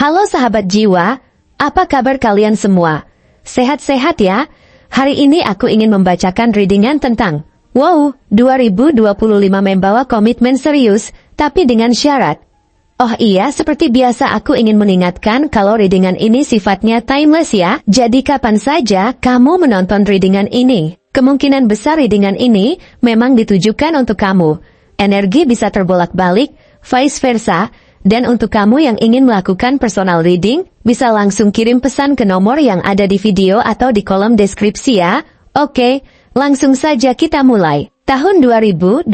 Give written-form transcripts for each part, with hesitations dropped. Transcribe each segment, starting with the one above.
Halo sahabat jiwa, apa kabar kalian semua? Sehat-sehat ya? Hari ini aku ingin membacakan readingan tentang 2025 membawa komitmen serius, tapi dengan syarat. Oh iya, seperti biasa aku ingin mengingatkan kalau readingan ini sifatnya timeless ya, jadi kapan saja kamu menonton readingan ini. Kemungkinan besar readingan ini memang ditujukan untuk kamu. Energi bisa terbolak-balik, vice versa. Dan untuk kamu yang ingin melakukan personal reading, bisa langsung kirim pesan ke nomor yang ada di video atau di kolom deskripsi ya. Oke, langsung saja kita mulai. Tahun 2025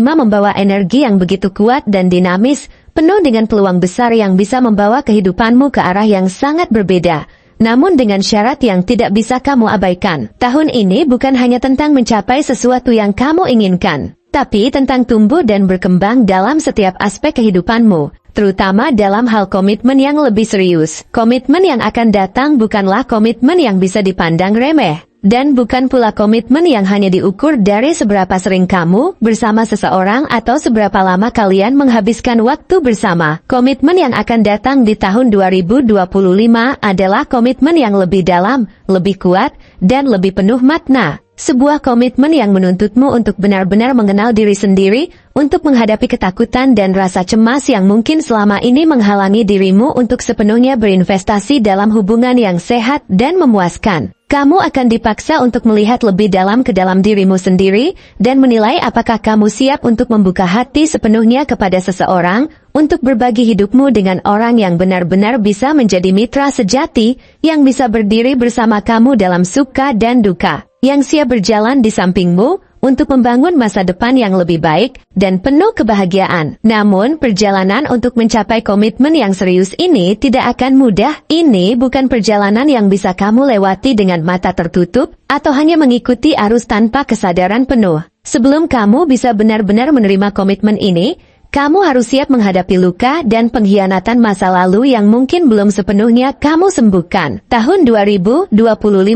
membawa energi yang begitu kuat dan dinamis, penuh dengan peluang besar yang bisa membawa kehidupanmu ke arah yang sangat berbeda. Namun dengan syarat yang tidak bisa kamu abaikan. Tahun ini bukan hanya tentang mencapai sesuatu yang kamu inginkan, tapi tentang tumbuh dan berkembang dalam setiap aspek kehidupanmu. Terutama dalam hal komitmen yang lebih serius. Komitmen yang akan datang bukanlah komitmen yang bisa dipandang remeh. Dan bukan pula komitmen yang hanya diukur dari seberapa sering kamu bersama seseorang atau seberapa lama kalian menghabiskan waktu bersama. Komitmen yang akan datang di tahun 2025 adalah komitmen yang lebih dalam, lebih kuat, dan lebih penuh makna. Sebuah komitmen yang menuntutmu untuk benar-benar mengenal diri sendiri, untuk menghadapi ketakutan dan rasa cemas yang mungkin selama ini menghalangi dirimu untuk sepenuhnya berinvestasi dalam hubungan yang sehat dan memuaskan. Kamu akan dipaksa untuk melihat lebih dalam ke dalam dirimu sendiri, dan menilai apakah kamu siap untuk membuka hati sepenuhnya kepada seseorang, untuk berbagi hidupmu dengan orang yang benar-benar bisa menjadi mitra sejati, yang bisa berdiri bersama kamu dalam suka dan duka, yang siap berjalan di sampingmu, untuk membangun masa depan yang lebih baik, dan penuh kebahagiaan. Namun, perjalanan untuk mencapai komitmen yang serius ini tidak akan mudah. Ini bukan perjalanan yang bisa kamu lewati dengan mata tertutup, atau hanya mengikuti arus tanpa kesadaran penuh. Sebelum kamu bisa benar-benar menerima komitmen ini, kamu harus siap menghadapi luka dan pengkhianatan masa lalu yang mungkin belum sepenuhnya kamu sembuhkan. Tahun 2025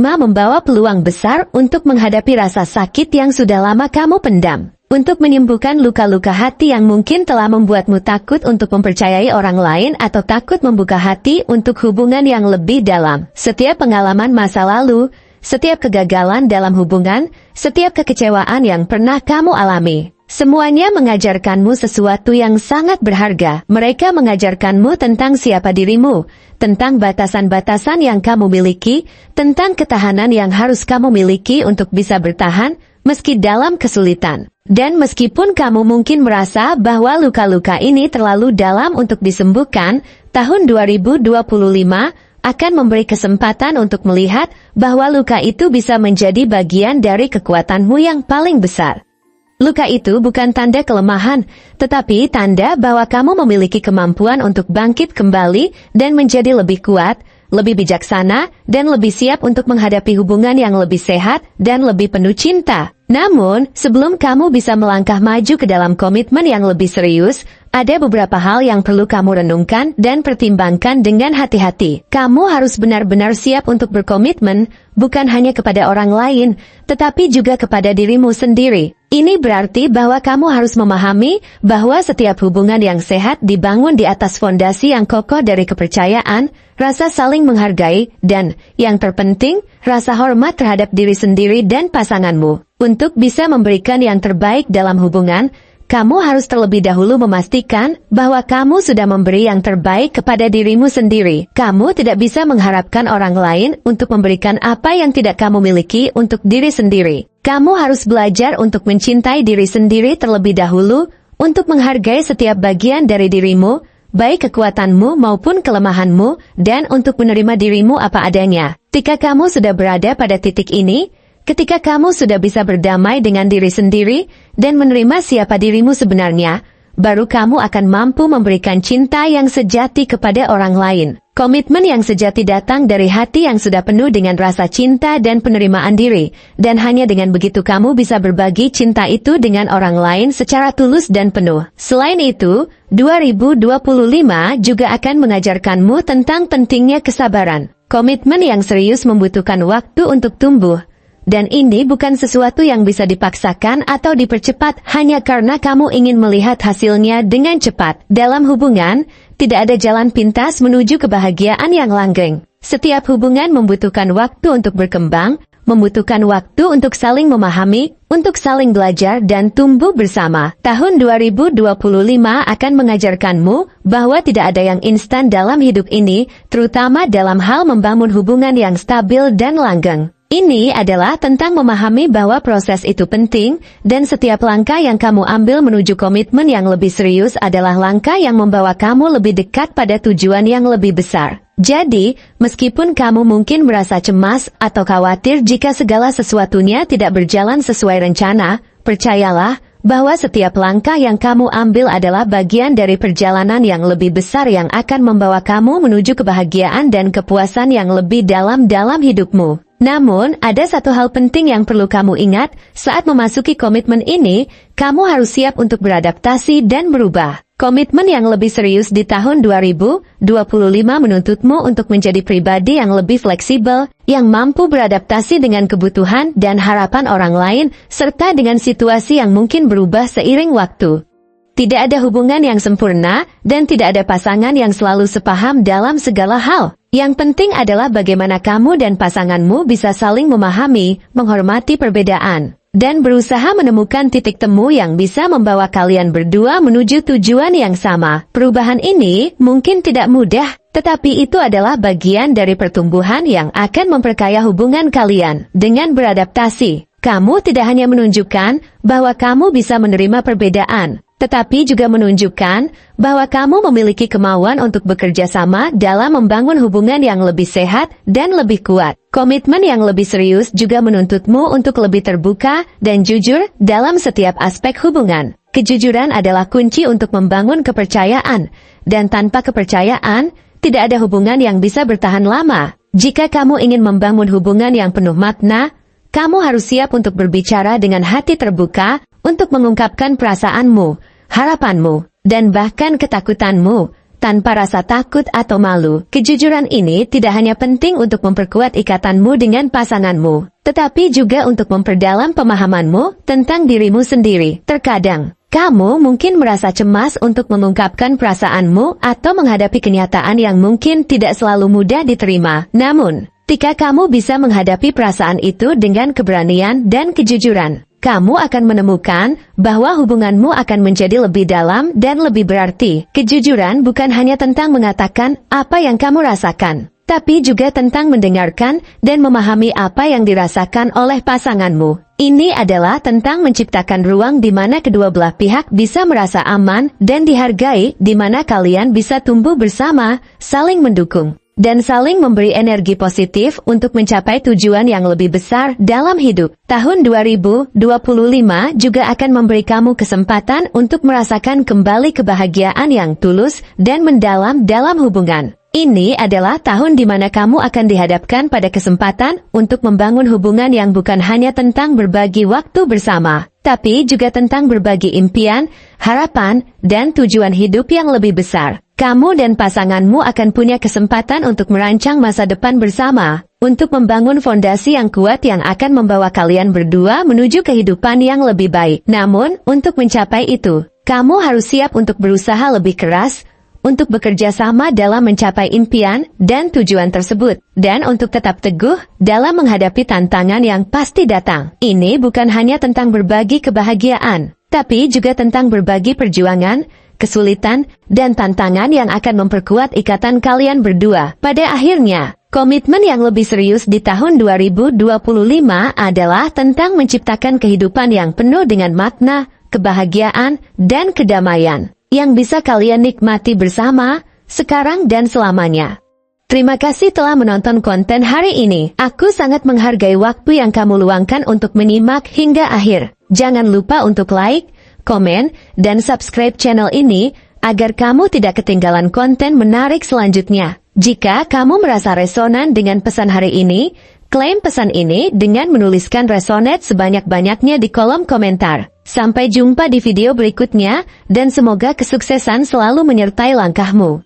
membawa peluang besar untuk menghadapi rasa sakit yang sudah lama kamu pendam. Untuk menyembuhkan luka-luka hati yang mungkin telah membuatmu takut untuk mempercayai orang lain atau takut membuka hati untuk hubungan yang lebih dalam. Setiap pengalaman masa lalu, setiap kegagalan dalam hubungan, setiap kekecewaan yang pernah kamu alami, semuanya mengajarkanmu sesuatu yang sangat berharga. Mereka mengajarkanmu tentang siapa dirimu, tentang batasan-batasan yang kamu miliki, tentang ketahanan yang harus kamu miliki untuk bisa bertahan, meski dalam kesulitan. Dan meskipun kamu mungkin merasa bahwa luka-luka ini terlalu dalam untuk disembuhkan, tahun 2025 akan memberi kesempatan untuk melihat bahwa luka itu bisa menjadi bagian dari kekuatanmu yang paling besar. Luka itu bukan tanda kelemahan, tetapi tanda bahwa kamu memiliki kemampuan untuk bangkit kembali dan menjadi lebih kuat, lebih bijaksana, dan lebih siap untuk menghadapi hubungan yang lebih sehat dan lebih penuh cinta. Namun, sebelum kamu bisa melangkah maju ke dalam komitmen yang lebih serius, ada beberapa hal yang perlu kamu renungkan dan pertimbangkan dengan hati-hati. Kamu harus benar-benar siap untuk berkomitmen, bukan hanya kepada orang lain, tetapi juga kepada dirimu sendiri. Ini berarti bahwa kamu harus memahami bahwa setiap hubungan yang sehat dibangun di atas fondasi yang kokoh dari kepercayaan, rasa saling menghargai, dan, yang terpenting, rasa hormat terhadap diri sendiri dan pasanganmu. Untuk bisa memberikan yang terbaik dalam hubungan, kamu harus terlebih dahulu memastikan bahwa kamu sudah memberi yang terbaik kepada dirimu sendiri. Kamu tidak bisa mengharapkan orang lain untuk memberikan apa yang tidak kamu miliki untuk diri sendiri. Kamu harus belajar untuk mencintai diri sendiri terlebih dahulu, untuk menghargai setiap bagian dari dirimu, baik kekuatanmu maupun kelemahanmu, dan untuk menerima dirimu apa adanya. Ketika kamu sudah berada pada titik ini, ketika kamu sudah bisa berdamai dengan diri sendiri dan menerima siapa dirimu sebenarnya, baru kamu akan mampu memberikan cinta yang sejati kepada orang lain. Komitmen yang sejati datang dari hati yang sudah penuh dengan rasa cinta dan penerimaan diri, dan hanya dengan begitu kamu bisa berbagi cinta itu dengan orang lain secara tulus dan penuh. Selain itu, 2025 juga akan mengajarkanmu tentang pentingnya kesabaran. Komitmen yang serius membutuhkan waktu untuk tumbuh. Dan ini bukan sesuatu yang bisa dipaksakan atau dipercepat hanya karena kamu ingin melihat hasilnya dengan cepat. Dalam hubungan, tidak ada jalan pintas menuju kebahagiaan yang langgeng. Setiap hubungan membutuhkan waktu untuk berkembang, membutuhkan waktu untuk saling memahami, untuk saling belajar dan tumbuh bersama. Tahun 2025 akan mengajarkanmu bahwa tidak ada yang instan dalam hidup ini, terutama dalam hal membangun hubungan yang stabil dan langgeng. Ini adalah tentang memahami bahwa proses itu penting, dan setiap langkah yang kamu ambil menuju komitmen yang lebih serius adalah langkah yang membawa kamu lebih dekat pada tujuan yang lebih besar. Jadi, meskipun kamu mungkin merasa cemas atau khawatir jika segala sesuatunya tidak berjalan sesuai rencana, percayalah bahwa setiap langkah yang kamu ambil adalah bagian dari perjalanan yang lebih besar yang akan membawa kamu menuju kebahagiaan dan kepuasan yang lebih dalam hidupmu. Namun, ada satu hal penting yang perlu kamu ingat, saat memasuki komitmen ini, kamu harus siap untuk beradaptasi dan berubah. Komitmen yang lebih serius di tahun 2025 menuntutmu untuk menjadi pribadi yang lebih fleksibel, yang mampu beradaptasi dengan kebutuhan dan harapan orang lain, serta dengan situasi yang mungkin berubah seiring waktu. Tidak ada hubungan yang sempurna, dan tidak ada pasangan yang selalu sepaham dalam segala hal. Yang penting adalah bagaimana kamu dan pasanganmu bisa saling memahami, menghormati perbedaan, dan berusaha menemukan titik temu yang bisa membawa kalian berdua menuju tujuan yang sama. Perubahan ini mungkin tidak mudah, tetapi itu adalah bagian dari pertumbuhan yang akan memperkaya hubungan kalian. Dengan beradaptasi, kamu tidak hanya menunjukkan bahwa kamu bisa menerima perbedaan, tetapi juga menunjukkan bahwa kamu memiliki kemauan untuk bekerja sama dalam membangun hubungan yang lebih sehat dan lebih kuat. Komitmen yang lebih serius juga menuntutmu untuk lebih terbuka dan jujur dalam setiap aspek hubungan. Kejujuran adalah kunci untuk membangun kepercayaan, dan tanpa kepercayaan, tidak ada hubungan yang bisa bertahan lama. Jika kamu ingin membangun hubungan yang penuh makna, kamu harus siap untuk berbicara dengan hati terbuka, untuk mengungkapkan perasaanmu, harapanmu, dan bahkan ketakutanmu, tanpa rasa takut atau malu. Kejujuran ini tidak hanya penting untuk memperkuat ikatanmu dengan pasanganmu, tetapi juga untuk memperdalam pemahamanmu tentang dirimu sendiri. Terkadang, kamu mungkin merasa cemas untuk mengungkapkan perasaanmu atau menghadapi kenyataan yang mungkin tidak selalu mudah diterima. Namun, jika kamu bisa menghadapi perasaan itu dengan keberanian dan kejujuran, kamu akan menemukan bahwa hubunganmu akan menjadi lebih dalam dan lebih berarti. Kejujuran bukan hanya tentang mengatakan apa yang kamu rasakan, tapi juga tentang mendengarkan dan memahami apa yang dirasakan oleh pasanganmu. Ini adalah tentang menciptakan ruang di mana kedua belah pihak bisa merasa aman dan dihargai, di mana kalian bisa tumbuh bersama, saling mendukung, dan saling memberi energi positif untuk mencapai tujuan yang lebih besar dalam hidup. Tahun 2025 juga akan memberi kamu kesempatan untuk merasakan kembali kebahagiaan yang tulus dan mendalam dalam hubungan. Ini adalah tahun di mana kamu akan dihadapkan pada kesempatan untuk membangun hubungan yang bukan hanya tentang berbagi waktu bersama, tapi juga tentang berbagi impian, harapan, dan tujuan hidup yang lebih besar. Kamu dan pasanganmu akan punya kesempatan untuk merancang masa depan bersama, untuk membangun fondasi yang kuat yang akan membawa kalian berdua menuju kehidupan yang lebih baik. Namun, untuk mencapai itu, kamu harus siap untuk berusaha lebih keras, untuk bekerja sama dalam mencapai impian dan tujuan tersebut, dan untuk tetap teguh dalam menghadapi tantangan yang pasti datang. Ini bukan hanya tentang berbagi kebahagiaan, tapi juga tentang berbagi perjuangan, kesulitan, dan tantangan yang akan memperkuat ikatan kalian berdua. Pada akhirnya, komitmen yang lebih serius di tahun 2025 adalah tentang menciptakan kehidupan yang penuh dengan makna, kebahagiaan, dan kedamaian, yang bisa kalian nikmati bersama, sekarang dan selamanya. Terima kasih telah menonton konten hari ini. Aku sangat menghargai waktu yang kamu luangkan untuk menyimak hingga akhir. Jangan lupa untuk like, komen, dan subscribe channel ini, agar kamu tidak ketinggalan konten menarik selanjutnya. Jika kamu merasa resonan dengan pesan hari ini, klaim pesan ini dengan menuliskan resonate sebanyak-banyaknya di kolom komentar. Sampai jumpa di video berikutnya, dan semoga kesuksesan selalu menyertai langkahmu.